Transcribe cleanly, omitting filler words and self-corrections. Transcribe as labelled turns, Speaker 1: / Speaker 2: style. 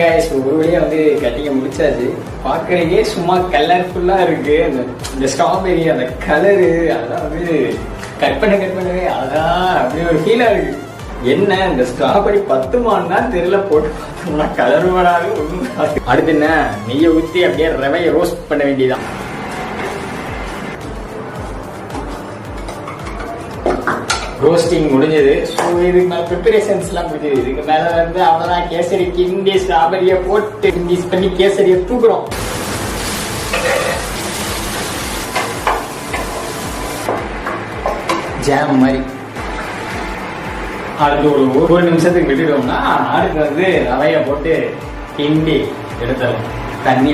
Speaker 1: Guys, ஒரு வழியா வந்து கட்டிங்க முடிச்சாச்சு. பாக்குறதுக்கே சும்மா கலர்ஃபுல்லா இருக்கு. இந்த ஸ்ட்ராபெரி அந்த கலரு அதெல்லாம் வந்து கட் பண்ணவே அதான் அப்படி ஒரு ஃபீலா இருக்கு. என்ன இந்த ஸ்ட்ராபெரி பத்துமான்னா தெரியல, போட்டு பார்த்தோம்னா கலர் வராது ஒண்ணும். அடுத்து என்ன, நெய்யை ஊற்றி அப்படியே ரவையை ரோஸ்ட் பண்ண வேண்டியதான். ரோஸ்டிங் முடிஞ்சது. ஸோ இதுக்கு மேலே ப்ரிப்பரேஷன்ஸ் எல்லாம் முடிஞ்சது. இதுக்கு மேலே வந்து அவ்வளோதான், கேசரி கிண்டி ஸ்ட்ராபெரியை போட்டு மிக்ஸ் பண்ணி கேசரியை தூக்குறோம். ஜாம் மாதிரி. அடுத்து ஒரு நிமிஷத்துக்கு விட்டுட்டோம்னா அடுத்து வந்து ரவையை போட்டு கிண்டி எடுத்துடலாம். தண்ணி